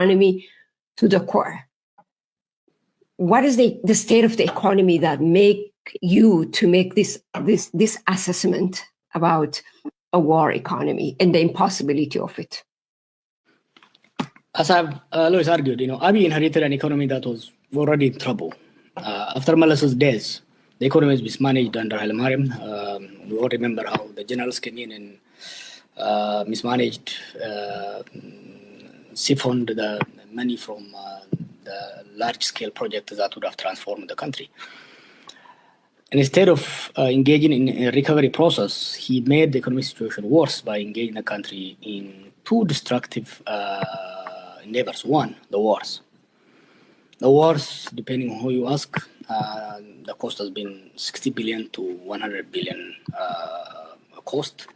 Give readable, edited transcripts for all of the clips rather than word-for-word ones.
economy to the core. What is the state of the economy that make you to make this assessment about a war economy and the impossibility of it? As I've always argued, Abiy inherited an economy that was already in trouble. After Malas's death, the economy was mismanaged under Haile Mariam. We all remember how the generals came in and mismanaged, siphoned the money from the large-scale projects that would have transformed the country. And instead of engaging in a recovery process, he made the economic situation worse by engaging the country in two destructive endeavors. One, the wars. The wars, depending on who you ask, the cost has been 60 billion to 100 billion cost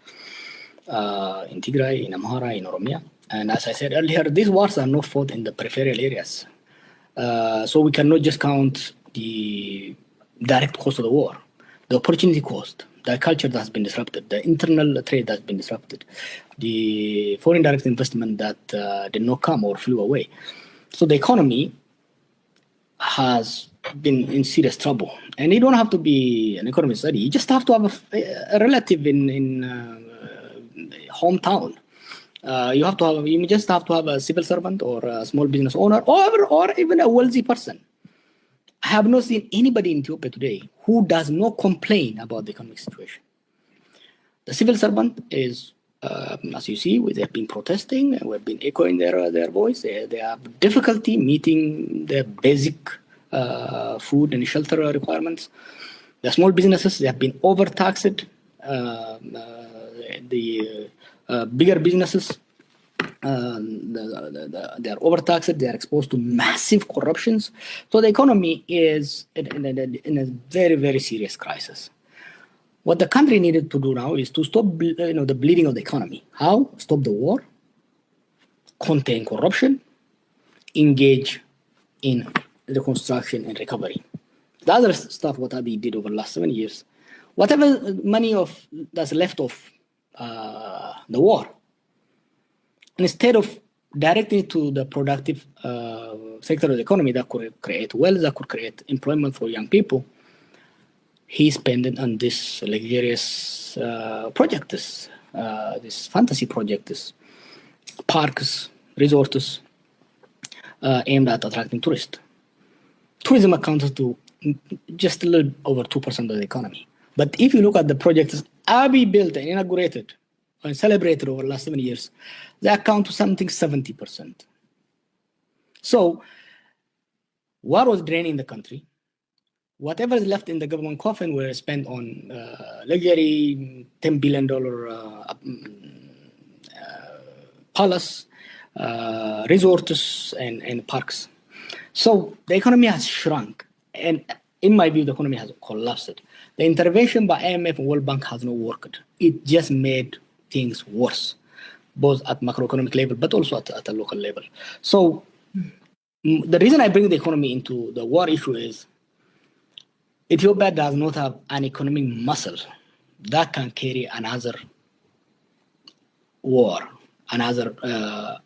in Tigray, in Amhara, in Oromia. And as I said earlier, these wars are not fought in the peripheral areas. So we cannot just count the direct cost of the war, the opportunity cost, the culture that has been disrupted, the internal trade that has been disrupted, the foreign direct investment that did not come or flew away. So the economy has been in serious trouble. And you don't have to be an economist study. You just have to have a relative in hometown. You just have to have a civil servant or a small business owner or even a wealthy person. I have not seen anybody in Ethiopia today who does not complain about the economic situation. The civil servant is, as you see, they've been protesting, and we've been echoing their voice. They have difficulty meeting their basic food and shelter requirements. The small businesses, they have been overtaxed. The bigger businesses, they are overtaxed, they are exposed to massive corruptions. So the economy is in a very, very serious crisis. What the country needed to do now is to stop the bleeding of the economy. How? Stop the war, contain corruption, engage in reconstruction and recovery. The other stuff what Abiy did over the last 7 years, whatever money that's left of the war, instead of directing it to the productive sector of the economy that could create wealth, that could create employment for young people, he spent it on this luxurious projects, this fantasy projects, parks, resorts aimed at attracting tourists. Tourism accounts to just a little over 2% of the economy. But if you look at the projects Abiy built and inaugurated and celebrated over the last 7 years, they account to something 70%. So what was draining the country? Whatever is left in the government coffin were spent on luxury, $10 billion palace, resorts, and parks. So the economy has shrunk. And in my view, the economy has collapsed. The intervention by IMF and World Bank has not worked. It just made things worse, both at macroeconomic level, but also at a local level. So the reason I bring the economy into the war issue is Ethiopia does not have an economic muscle that can carry another war, another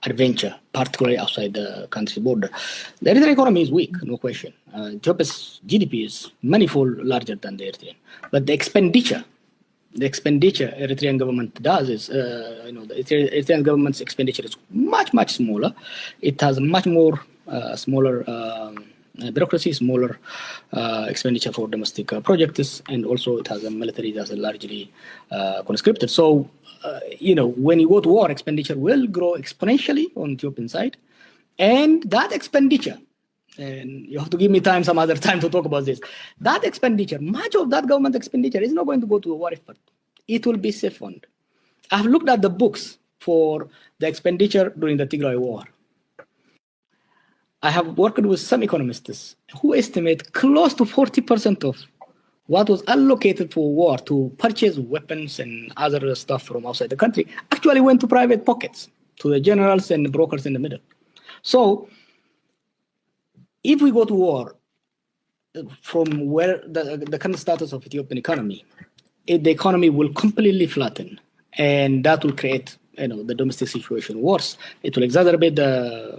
adventure, particularly outside the country's border. The Eritrean economy is weak, no question. Ethiopia's GDP is manifold larger than the Eritrean. But the expenditure Eritrean government does is, the Eritrean government's expenditure is much, much smaller. It has much more smaller bureaucracy, smaller expenditure for domestic projects, and also it has a military that's largely conscripted. So, when you go to war, expenditure will grow exponentially on the Ethiopian side. And that expenditure, and you have to give me some other time to talk about this, that expenditure, much of that government expenditure is not going to go to a war effort. It will be siphoned. I've looked at the books for the expenditure during the Tigray war. I have worked with some economists who estimate close to 40% of what was allocated for war to purchase weapons and other stuff from outside the country actually went to private pockets, to the generals and the brokers in the middle. So if we go to war from where the current status of Ethiopian economy, the economy will completely flatten, and that will create the domestic situation worse. It will exacerbate the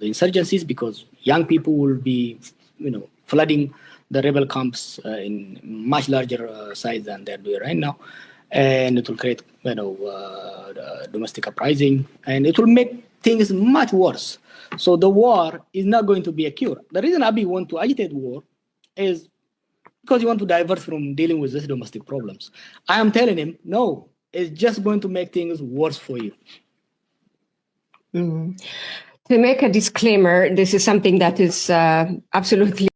insurgencies, because young people will be flooding the rebel camps in much larger size than they're doing right now, and it will create domestic uprising, and it will make things much worse. So the war is not going to be a cure. The reason Abiy want to agitate war is because he want to divert from dealing with these domestic problems. I am telling him, no, it's just going to make things worse for you. To make a disclaimer, this is something that is absolutely